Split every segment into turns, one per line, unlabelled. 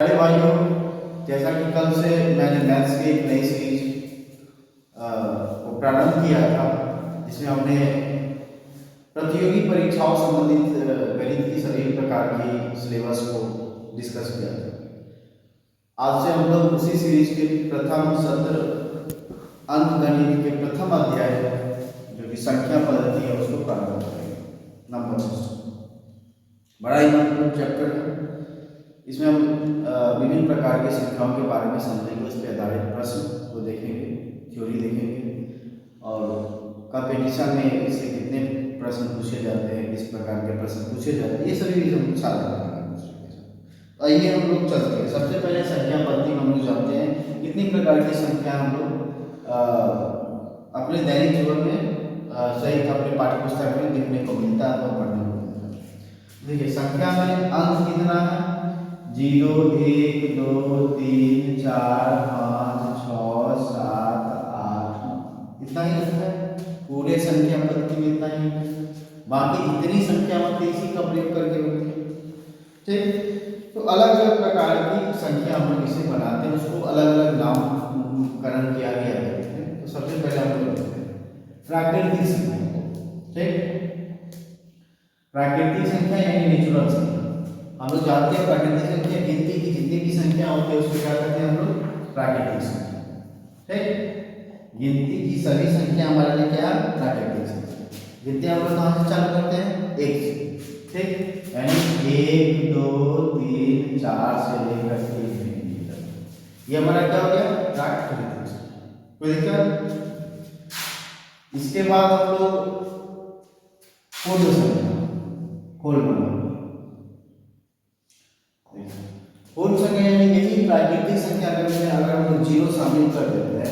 अरे भाइयों, जैसा कि कल से मैंने मैथ्स की एक नई सीरीज को प्रारंभ किया था, जिसमें हमने प्रतियोगी परीक्षाओं संबंधित गणित की सभी प्रकार की सिलेबस को डिस्कस किया था। आज से हम लोग उसी सीरीज के प्रथम सत्र अंकगणित के प्रथम अध्याय जो कि संख्या पद्धति है उसको प्रारंभ करेंगे। नंबर सिस्टम बड़ा ही महत्वपूर्ण चैप्टर है। इसमें हम विभिन्न प्रकार की संख्याओं के बारे में समझेंगे, उस पर आधारित प्रश्न को देखेंगे, थ्योरी देखेंगे और कंपटीशन में इससे कितने प्रश्न पूछे जाते हैं, किस प्रकार के प्रश्न पूछे जाते हैं, ये सभी हम साझा करेंगे। आइए हम लोग चलते हैं। सबसे पहले संख्या पद्धति हम लोग जानते हैं कितनी प्रकार की संख्या हम लोग अपने दैनिक जीवन में सही अपने पाठ्य पुस्तक में देखने को मिलता है और पढ़ने को मिलता है। देखिए, संख्या में अंक कितना है? 0, 1, 2, 3, 4, 5, 6, 7, 8, इतना ही होता है। पूरे संख्या पद्धति में इतना ही, बाकी इतनी संख्या पद्धति इसी का प्रयोग करके होती है। ठीक, तो अलग अलग प्रकार की संख्या हम लोग इसे बनाते हैं, उसको अलग अलग नामकरण किया गया है। तो सबसे पहले हम लोग प्राकृतिक संख्या। ठीक, प्राकृतिक संख्या यानी नेचुरल संख्या। हम लोग जानते हैं प्राकृतिक संख्या गिनती की जितनी भी संख्या होती है उसको क्या कहते हैं हम लोग? प्राकृतिक संख्या। ठीक, गिनती की सभी संख्या हमारे लिए क्या है? प्राकृतिक संख्या। गिनती हम लोग कहाँ से चालू करते हैं? 1 से। ठीक, यानी 1, 2, 3, 4 से लेकर 3 तक। ये हमारा क्या हो गया? प्राकृतिक संख्या। कोई दिक्कत? इसके बाद हम लोग पूर्ण संख्या होल नंबर। पूर्ण संख्या यानी यही प्राकृतिक संख्या अगर हम लोग 0 शामिल कर देते हैं,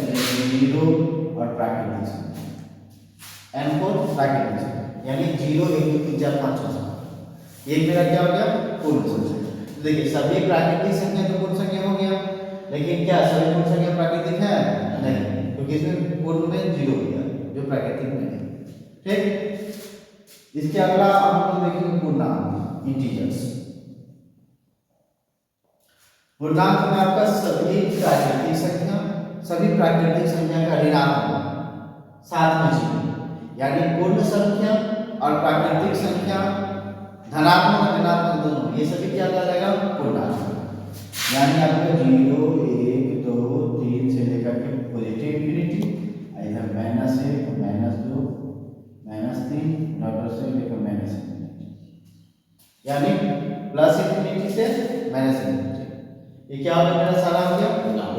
0 और प्राकृतिक संख्या एन को प्राकृतिक संख्या यानी 0, 1, 2, 3, 4, 5, 6, 7, ये मेरा क्या हो गया? पूर्ण संख्या। तो देखिए, सभी प्राकृतिक संख्या तो पूर्ण संख्या हो गया, लेकिन क्या सभी पूर्ण संख्या प्राकृतिक है? नहीं, क्योंकि इसमें पूर्ण में 0 गया जो प्राकृतिक में नहीं। ठीक, इसके अगला हम लोग देखेंगे पूर्णांक, इंटीजर्स। पूर्णांक में आपका सभी प्राकृतिक संख्या का ऋणात्मक साथ में 0, यानी पूर्ण संख्या और प्राकृतिक संख्या धनात्मक और ऋणात्मक दोनों, ये सभी क्या कहलाएगा? पूर्णांक। यानी आपका 0, 1, 2, 3 से लेकर के पॉजिटिव इंफिनिटी, इधर -1, -2, -3 डॉट से लेकर -इंफिनिटी, यानी प्लस इंफिनिटी से माइनस इंफिनिटी। ये क्या हो गया? मेरा सारा हो गया पूर्णांक,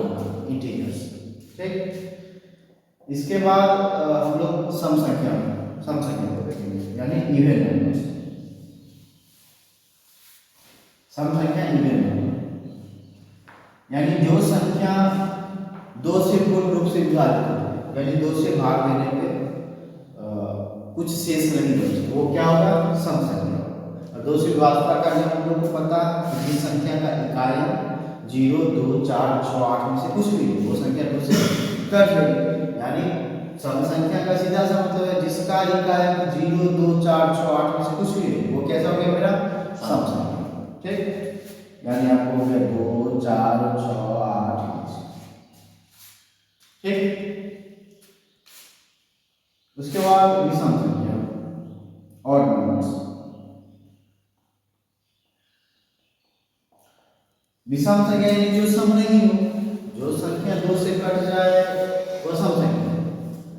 इंटीजर्स। ठीक, इसके बाद हम लोग सम संख्या को देखेंगे, यानी इवन नंबर्स। सम संख्या इवन नंबर यानी जो संख्या 2 से पूर्ण रूप से विभाजित है, यानी 2 से भाग देने पे कुछ शेष नहीं बचे, वो क्या होगा? सम संख्या। और 2 से विभाजित करने हम लोग को पता है जिस संख्या का इकाई 0, 2, 4, 6, 8 में से कुछ भी वो संख्या 2 से कट गई, यानी सम संख्या का सीधा सा मतलब है जिसका इकाई 0, 2, 4, 6, 8 में से कुछ भी वो कैसा हो गया? मेरा सम संख्या। ठीक, यानी आपको हो गया 2, 4, 6, 8। ठीक, उसके बाद विषम संख्या और नंबर्स। विषम संख्या यानी जो सम नहीं हो, जो संख्या 2 से कट जाए वो सम संख्या है,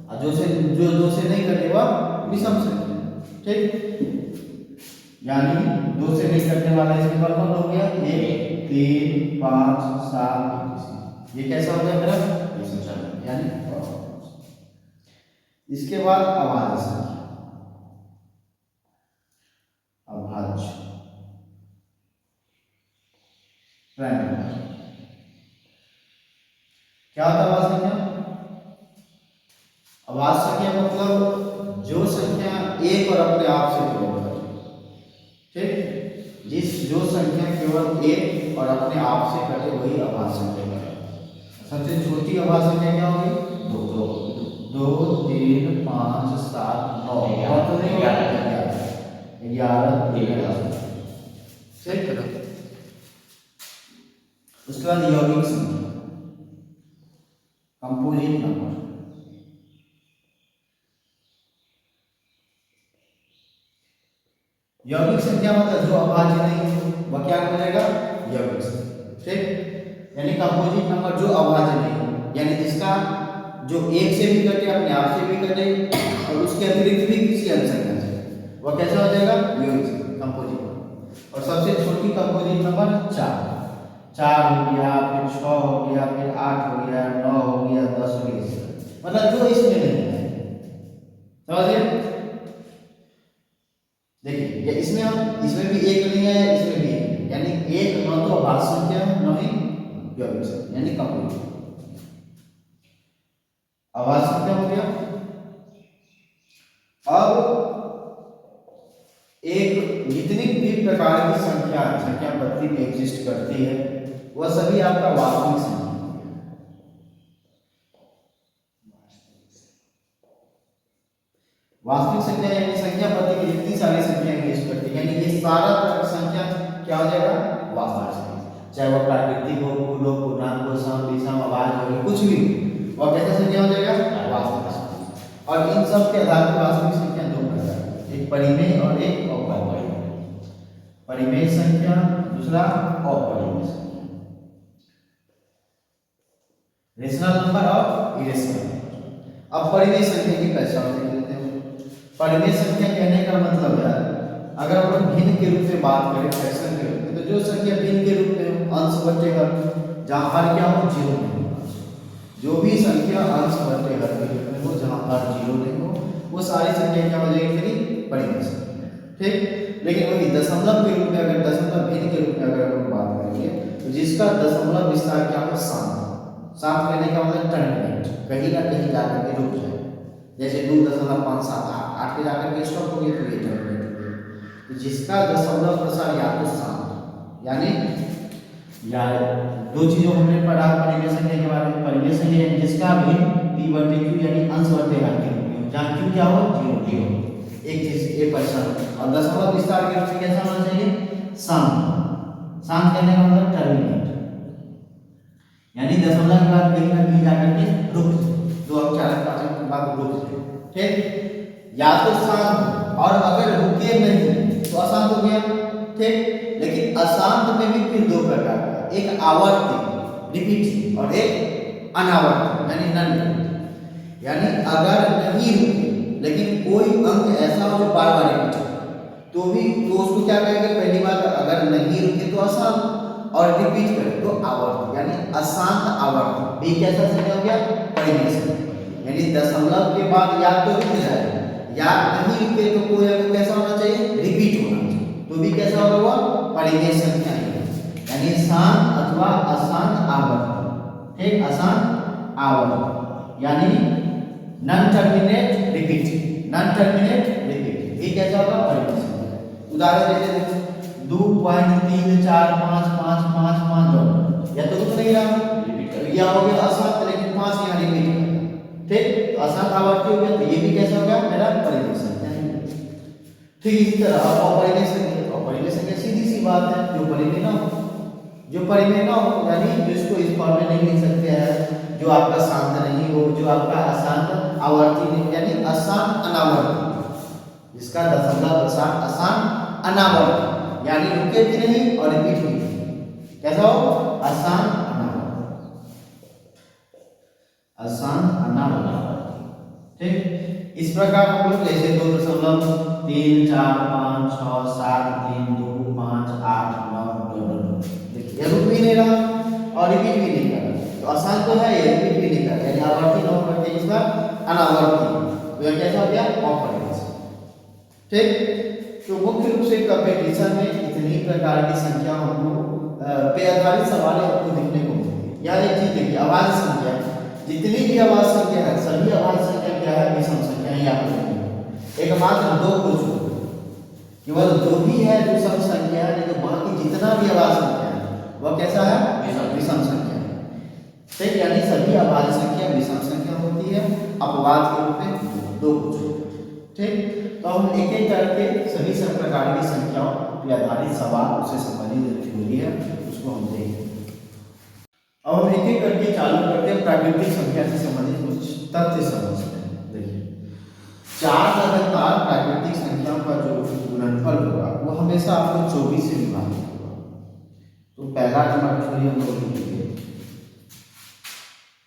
और जो 2 से नहीं कटे वह विषम संख्या। ठीक, यानी 2 से नहीं कटने वाला इसके बाद कौन हो गया? 1, 3, 5, 7, ये कैसा हो गया? मेरा विषम संख्या यानी। इसके बाद अभाज्य संख्या, अभाज्य क्या होता है अभाज्य संख्या? अभाज्य संख्या मतलब जो संख्या एक और अपने आप से विरोध करे। ठीक, जो संख्या केवल एक और अपने आप से कटे वही अभाज्य संख्या है। सबसे छोटी अभाज्य संख्या क्या होगी? 2, 3, 5, 7, 9, 11, 13। ठीक, उसके बाद यौगिक संख्या, कंपोजिट नंबर। यौगिक संख्या मतलब जो अभाज्य नहीं हो वह क्या हो जाएगा, यौगिक संख्या। ठीक, यानी कंपोजिट नंबर जो अभाज्य नहीं हो, यानी जिसका जो एक से भी कटे, अपने आप से भी कटे और उसके अतिरिक्त भी किसी अन्य संख्या से, वह कैसा हो जाएगा, यौगिक संख्या, कंपोजिट नंबर। और सबसे छोटी कंपोजिट नंबर 4 हो गया, फिर 6 हो गया, फिर 8 हो गया, 9 हो गया, 10 हो गया, मतलब जो इसमें नहीं है। समझिए, देखिए ये इसमें भी एक नहीं है, इसमें भी एक, यानी एक न तो अभाज्य संख्या है, न ही यौगिक संख्या, यानी कंपोजिट। अभाज्य संख्या हो गया। अब एक जितनी भी प्रकार की संख्या पद्धति में एग्जिस्ट करती है वह सभी आपका वास्तविक संख्या। वास्तविक संख्या यानी संख्या पद्धति की जितनी सारी संख्या एग्जिस्ट करती है, यानी ये सारा संख्या क्या हो जाएगा, वास्तविक संख्या। चाहे वह प्राकृतिक हो, कुल हो, पूर्णांक हो, सम विषम अभाज्य हो, कुछ भी वह कैसा संख्या हो जाएगा, वास्तविक संख्या। और इन सब के आधार पर वास्तविक संख्या दो प्रकार है, एक परिमेय और एक अपरिमेय। परिमेय संख्या, दूसरा अपरिमेय संख्या। रेशनल नंबर और इरेशनल नंबर। अब परिमेय संख्या की पहचान देख लेते हैं। परिमेय संख्या कहने का मतलब है, अगर हम लोग भिन्न के रूप में बात करें, फ्रैक्शन के रूप में, तो जो संख्या भिन्न के रूप में अंश बटे हर, जहाँ हर क्या हो, जीरो नहीं हो, जो भी संख्या अंश बटे हर के रूप में हो, जहाँ हर जीरो नहीं हो, वो सारी संख्या क्या हो जाएगी मेरी, परिमेय संख्या। ठीक, लेकिन वही दशमलव के रूप में, अगर दशमलव भिन्न के रूप में अगर हम बात करेंगे, तो जिसका दशमलव विस्तार क्या हो, शांत कहने का मतलब टर्मिनेट, कहीं ना कहीं जाकर के रुक जाए। जैसे 2.578 पे जाकर के स्टॉप हो गया, तो ये टर्मिनेट हो गया। तो जिसका दशमलव प्रसार या तो शांत, यानी या दो चीजों हमने पढ़ा परिमेय संख्या के बारे में। परिमेय संख्या जिसका भी p/q यानी अंश बटे हर के रूप में, जहाँ q क्या हो, 0 एक चीज, एक पर्सन। और दशमलव विस्तार के रूप में कैसा होना चाहिए, शांत कहने का मतलब टर्मिनेट, यानी दशमलव के बाद कहीं ना कहीं जाकर के रुक जाए, 2 4 5 के बाद रुक जाए। ठीक, या तो शांत, और अगर रुके नहीं तो अशांत हो गया। ठीक, लेकिन अशांत में भी फिर दो प्रकार का, एक आवर्ती रिपीट और एक अनावर्ती यानी नॉन रिपीट। यानी अगर नहीं रुके लेकिन कोई अंक ऐसा हो जो बार बार रिपीट हो, तो उसको क्या कहेंगे, पहली बात अगर नहीं रुके तो अशांत, और रिपीट करे तो आवर्त, यानी अशांत आवर्त। बी कैसा संख्या हो गया, परिमेय संख्या, यानी दशमलव के बाद या तो रुक जाए या नहीं रुके, तो कोई अंक कैसा होना चाहिए, रिपीट होना चाहिए, तो भी कैसा होगा, परिमेय संख्या, यानी शांत अथवा अशांत आवर्त। ठीक, अशांत आवर्त यानी नॉन टर्मिनेट रिपीट, ये कैसा होगा, परिमेय संख्या। उदाहरण जैसे 2.345555 या तो रुक नहीं रहा, या हो गया अशांत, लेकिन 5 यहाँ रिपीट कर। ठीक, तो अशांत आवर्ती हो गया, तो ये भी कैसा हो गया, मेरा परिमेय संख्या है। ठीक, इसी तरह अपरिमेय संख्या सीधी सी बात है, जो परिमेय ना हो, यानी जिसको इस फॉर्म में नहीं लिख सकते हैं, जो आपका शांत नहीं हो, जो आपका अशांत आवर्ती नहीं, यानी अशांत अनावर्ती, जिसका दशमलव प्रसार अशांत अनावर्ती, यानी रुके भी नहीं और रिपीट भी नहीं, कैसा हो, अशांत अनावर्ती। ठीक, इस प्रकार हम लोग जैसे 2.34673258259 देखिए, रुक भी नहीं रहा और रिपीट भी नहीं कर रहा, तो अशांत तो है, ये रिपीट भी नहीं कर रहा, यानी आवर्ती न होकर के इसका अनावर्ती, तो यह कैसा हो गया, अपरिमेय। ठीक, तो मुख्य रूप से कंपटीशन में इतनी प्रकार की संख्या हमको पे आधारित सवाल आपको देखने को मिलती है। यार एक चीज देखिए, अभाज्य संख्या, जितनी भी अभाज्य संख्या है, सभी अभाज्य संख्या क्या है, विषम संख्या है। यहाँ एकमात्र दो को छोड़ केवल जो भी है विषम संख्या है, लेकिन बाकी जितना भी अभाज्य संख्या है वह कैसा है, विषम संख्या है। ठीक, यानी सभी अभाज्य संख्या विषम संख्या होती है, अपवाद के रूप में दो को छोड़। ठीक, तो हम एक एक करके सभी सब प्रकार की संख्याओं पे आधारित सवाल, उससे संबंधित थ्योरी है, उसको हम देखेंगे। अब हम एक एक करके चालू करते हैं, प्राकृतिक संख्या से संबंधित कुछ तथ्य समझते हैं। देखिए, 4 लगातार प्राकृतिक संख्याओं का जो गुणनफल होगा वो हमेशा आपको 24 से विभाजित होगा। तो पहला नंबर थ्योरी हम लोग लिखेंगे,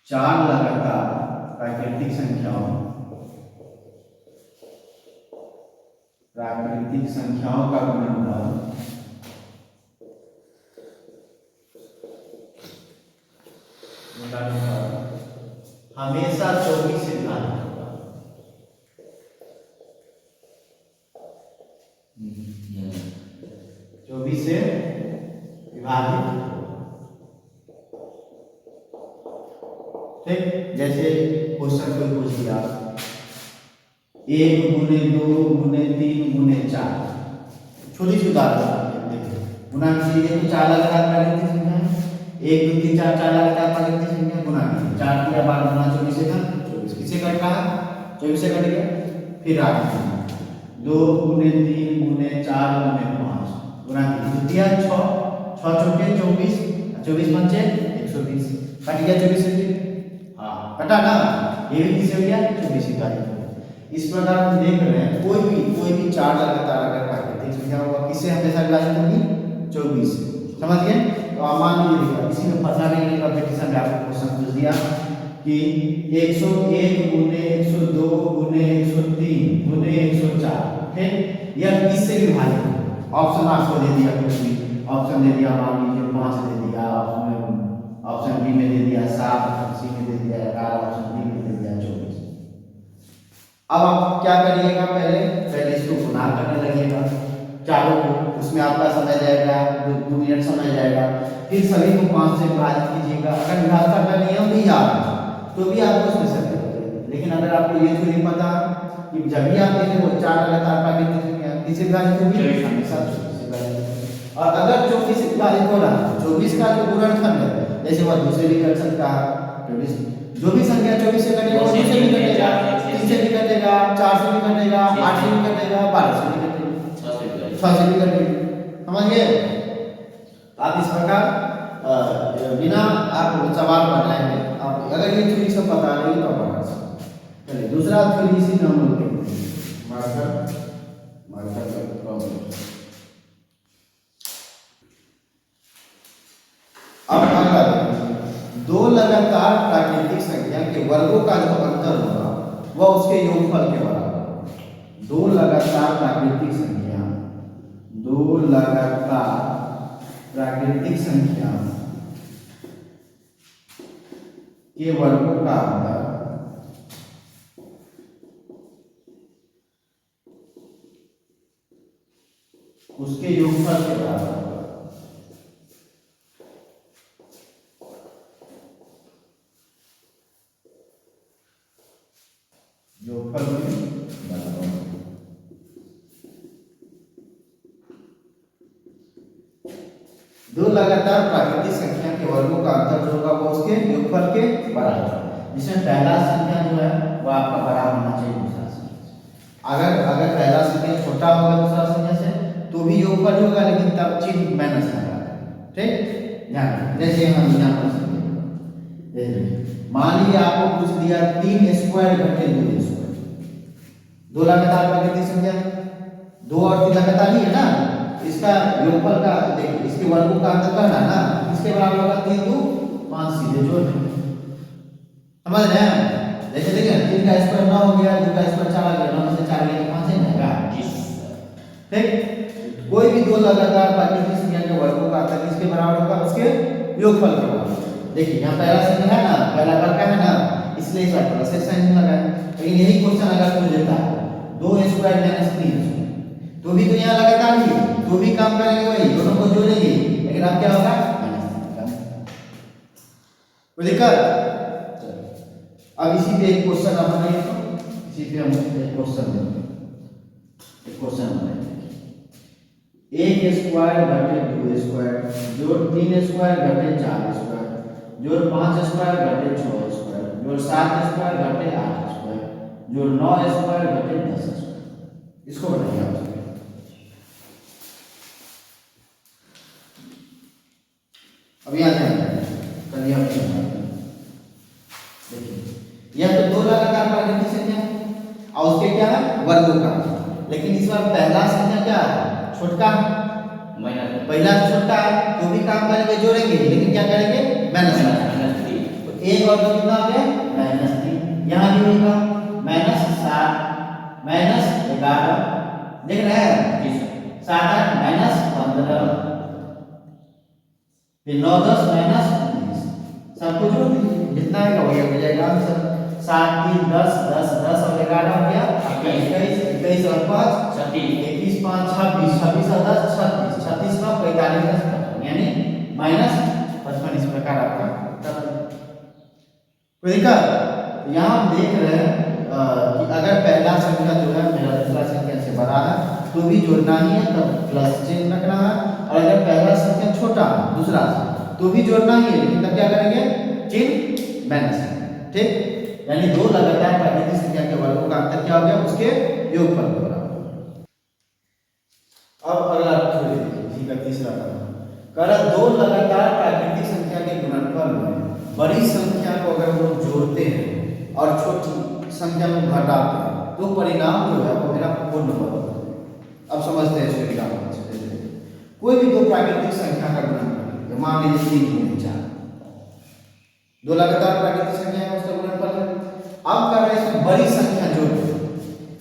4 लगातार प्राकृतिक संख्याओं का गुणनफल हमेशा 24 से विभाजित होगा। 24 से विभाजित होगा। ठीक, जैसे क्वेश्चन को पूछ दिया 1 गुने 2 गुने 3 गुने 4, छोटी सी उदाहरण देखिए, गुना कीजिए तो 4 लगातार प्राकृतिक संख्या है, 1 2 3 4 4 लगातार प्राकृतिक संख्या, गुना कीजिए 4 3 12 गुना 24 से 24, किसे कट रहा है 24 से कट गया। फिर आगे 2 गुने 3 गुने 4 गुने 5, गुना कीजिए 6 6 चौके 24, 24 पंचे 120, कट गया 24 से। हाँ कटा ना, ये भी किसे हो गया 24 का। इस प्रकार हम देख रहे हैं कोई भी 4 लगातार अगर प्राकृतिक संख्या होगा किससे हमेशा विभाजित होगी 24 से। समझ गए? तो आप मान लीजिए किसी में फंसा नहीं, कंपटीशन में आपको क्वेश्चन पूछ दिया कि 101 गुने 102 गुने 103 गुने 104, ठीक, यह किससे विभाजित है? ऑप्शन आपको दे दिया, कुछ भी ऑप्शन दे दिया, मान लीजिए 5 दे दिया, ऑप्शन बी में दे दिया 7, ऑप्शन सी में दे दिया 11, ऑप्शन डी में दे दिया 24। अब आप क्या करिएगा, पहले इसको गुना करने लगिएगा चारों को, उसमें आपका समय जाएगा 2 मिनट समय जाएगा। फिर सभी को 5 से विभाजित कीजिएगा। अगर विभाग करना नियम भी याद है तो भी आपको उसमें से करेंगे, लेकिन अगर आपको ये थ्योरी पता कि जब भी आप देखें वो 4 लगातार प्राकृतिक संख्या किससे विभाजित होगी हमेशा 24 से विभाजित। और अगर 24 से विभाजित हो रहा है 24 का जो गुणनफल है, जैसे वह दूसरे भी कर सकता है 24, जो भी संख्या 24 से कटेगा वो दूसरे भी कटेगा, 3 से भी कटेगा, 4 से भी कटेगा, 8 से भी कटेगा, 12 से भी कटेगा, 6 से भी कटेगा। समझ गए? आप इस प्रकार बिना आप सवाल बनाएंगे, आप अगर ये थ्योरी सब पता नहीं तो आप बना सकते। चलिए दूसरा थ्योरी इसी में हम लोग देखते हैं, मार्कर का प्रॉब्लम। अब अगला देखिए, 2 लगातार प्राकृतिक संख्या के वर्गों का जो अंतर होगा वह उसके योगफल के बराबर। 2 लगातार प्राकृतिक संख्या, 2 लगातार प्राकृतिक संख्या के वर्गों का अंतर उसके योगफल के बराबर होगा। योगफल के बराबर। दो लगातार प्राकृतिक संख्या के वर्गों का अंतर जो होगा वो उसके योगफल के बराबर, जिसमें पहला संख्या जो है वो आपका बड़ा होना चाहिए दूसरा संख्या। अगर पहला संख्या छोटा होगा दूसरा संख्या से तो भी योगफल होगा, लेकिन तब चिन्ह माइनस लगा, ठीक। ध्यान, जैसे हम यहाँ पर मान लीजिए आपको पूछ दिया 3 स्क्वायर घटे 2 स्क्वायर, 2 लगातार प्राकृतिक संख्या, 2 और 3 लगातार ही है ना, इसका योगफल का देखिए, इसके वर्गों का अंतर करना है ना, इसके बराबर होगा 3 2 5, सीधे जोड़ दें। समझ रहे हैं? जैसे देखिए 3 का स्क्वायर 9 हो गया, 2 का स्क्वायर 4 आ गया, 9 में से 4 गया 5 है ना, ठीक। कोई भी 2 लगातार प्राकृतिक संख्या के वर्गों का अंतर किसके बराबर होगा? उसके योगफल के बराबर। देखिए यहाँ पहला संख्या है ना, पहला वर्ग का है ना, इसलिए इस बार से साइन लगाए। लेकिन यही क्वेश्चन अगर पूछ देता है 2 स्क्वायर माइनस 3 तो भी तो यहाँ लगातार ही तो भी काम करेंगे, वही दोनों को जोड़ेंगे, लेकिन अब क्या होगा कोई दिक्कत। अब इसी पे एक क्वेश्चन हमारे इसी पे हम एक क्वेश्चन बनाएंगे। 1 स्क्वायर घटे 2 स्क्वायर जोड़ 3 स्क्वायर घटे 4 स्क्वायर जोड़ 5 स्क्वायर घटे 6 स्क्वायर जोड़ 7 स्क्वायर घटे 8 स्क्वायर जोड़ 9 स्क्वायर घटे 10 स्क्वायर। इसको बताइए आप। अब यहाँ ध्यान चलिए अब देखिए, यह तो दो लगातार प्राकृतिक संख्या है और उसके क्या है वर्गों का, लेकिन इस बार पहला संख्या क्या है छोटा है, पहला छोटा है तो भी काम करेंगे जोड़ेंगे, लेकिन क्या करेंगे माइनस करेंगे। तो एक और दो कितना हो गया -3, यहाँ भी होगा -7 -11, देख रहे हैं 7 8 -15, फिर 9 10 -19, सब कुछ जितना है वही हो जाएगा आंसर। 7 3 10 10 10 और 11 हो गया 21 21 और 5 26 21 5 26 26 और 10 36 36 का 45 यानी -55 इस प्रकार आपका उत्तर। कोई दिक्कत? यहाँ हम देख रहे हैं कि अगर पहला संख्या जो है मेरा दूसरा संख्या से बड़ा है तो भी जोड़ना ही है, तब प्लस चिन्ह रखना है, और अगर पहला संख्या छोटा है दूसरा तो भी जोड़ना ही है, लेकिन तब क्या करेंगे चिन्ह माइनस। ठीक, यानी दो लगातार प्राकृतिक संख्या के वर्गों का अंतर क्या हो गया उसके योगफल के बराबर। अब अगला ठीक है तीसरा कर दो लगातार प्राकृतिक संख्या के गुणनफल में बड़ी संख्या को अगर वो जोड़ते हैं और छोटी संख्या में घटाते हैं तो परिणाम जो है वो मेरा पूर्ण वर्ग। अब समझते हैं इसको क्या होना चाहिए। कोई भी दो प्राकृतिक संख्या का गुणनफल, मान लीजिए 3 गुणे 4, दो लगातार प्राकृतिक संख्या है उसका गुणनफल है। अब कर रहे हैं इसमें बड़ी संख्या जोड़,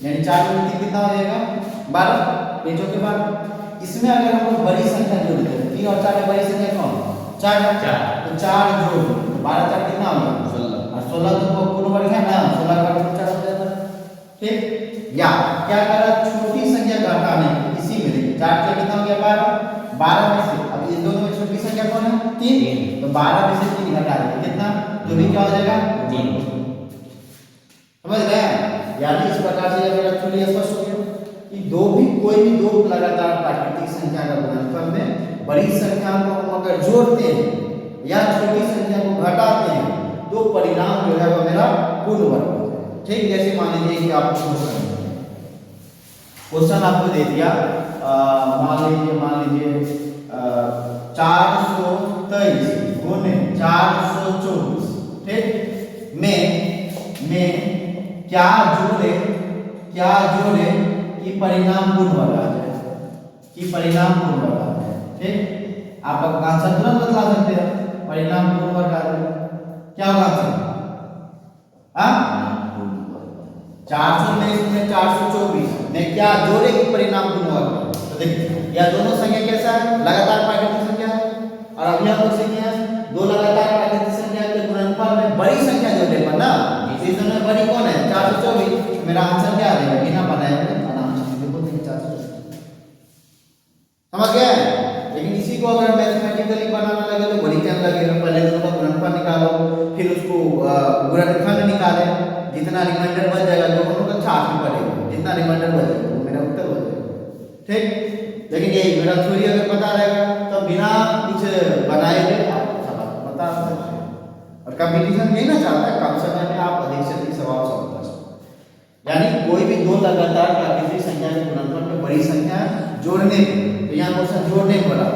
यानी 4 गुणे 3 कितना हो जाएगा 12, पेजों के बाद इसमें अगर हम लोग बड़ी संख्या जोड़ देते हैं 3 और 4 में बड़ी संख्या कौन 4 तो 4 जोड़ 12 4 कितना हो गया 16, और 16 तो पूर्ण वर्ग है ना, 16 का वर्ग 4 हो जाता है। ठीक, या क्या करा छोटी संख्या घटाने इसी में देखिए 4 से कितना हो गया 12, 12 में से अब इन दोनों में छोटी संख्या कौन है 3, तो 12 में से 3 घटा देंगे कितना तो भी क्या हो जाएगा 3। समझ रहे हैं? यानी इस प्रकार से अगर एक्चुअली स्पष्ट हो गया कि कोई भी दो लगातार प्राकृतिक संख्या का गुणनफल में बड़ी संख्या को हम अगर जोड़ते हैं या छोटी संख्या को घटाते हैं तो परिणाम जो है वो मेरा पूर्ण वर्ग हो जाएगा। ठीक, जैसे मान लीजिए कि आपको क्वेश्चन आपको दे दिया, मान लीजिए 423 गुणे 424, ठीक, में क्या जोड़े कि परिणाम पूर्ण वर्ग आ जाए, कि परिणाम पूर्ण वर्ग आ जाए। ठीक, आप आंसर तुरंत बतला सकते हैं, परिणाम पूर्ण वर्ग आ जाए क्या होगा आंसर 423 में 424 में क्या जोड़े कि परिणाम पूर्ण वर्ग। तो देखिए यह दोनों संख्या कैसा है लगातार प्राकृतिक संख्या है, और अभी हम लोग सीखे हैं दो लगातार प्राकृतिक संख्या के गुणनफल में बड़ी संख्या जोड़ने पर ना, इस दोनों में बड़ी कौन है 424, मेरा आंसर क्या आ जाएगा बिना बनाए हुए आराम से देखो 424। समझ गए? लेकिन इसी को अगर मैथमेटिकली बनाना लगे तो बड़ी टाइम लगेगा, पहले दोनों का गुणनफल निकालो फिर उसको गुणनखंड निकाले, जितना रिमाइंडर बच जाएगा जो हम लोग अच्छा में पड़ेगा, जितना रिमाइंडर बचेगा वो मेरा उत्तर हो जाएगा। ठीक, लेकिन यही मेरा थ्योरी अगर पता रहेगा तो बिना कुछ बनाए हुए आप सवाल बता सकते हैं, और कंपटीशन यही ना चाहता है कम समय में आप अधिक से अधिक सवाल सॉल्व कर सकते। यानी कोई भी दो लगातार प्राकृतिक संख्या के गुणनफल में बड़ी संख्या जोड़ने पे, तो यहाँ क्वेश्चन जोड़ने को बोला,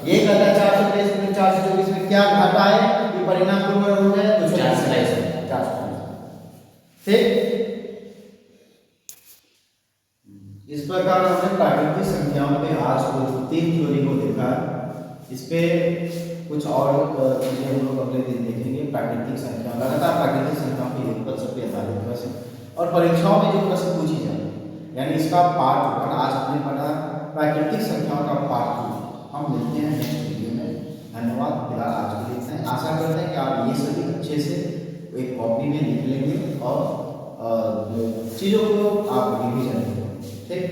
ये कहता है 423 में 424 में क्या घटा है कि परिणाम पूर्ण वर्ग हो जाए तो 427। ठीक, इस प्रकार हमने प्राकृतिक संख्याओं पे आज को 3 थ्योरी को देखा। इस पे कुछ और चीजें हम लोग अगले दिन देखेंगे। प्राकृतिक संख्या लगातार प्राकृतिक संख्याओं की उत्पत्ति सब पे आधारित वैसे और परीक्षाओं में जो प्रश्न पूछी जाए, यानी इसका पार्ट 1 आज हमने पढ़ा प्राकृतिक संख्याओं का पार्ट 2 हम मिलते हैं नेक्स्ट वीडियो में। धन्यवाद, फिलहाल आज के लिए इतना ही। आशा करते हैं कि आप ये सभी अच्छे से एक कॉपी में लिख लेंगे और चीज़ों को आप रिवीजन करेंगे। ठीक।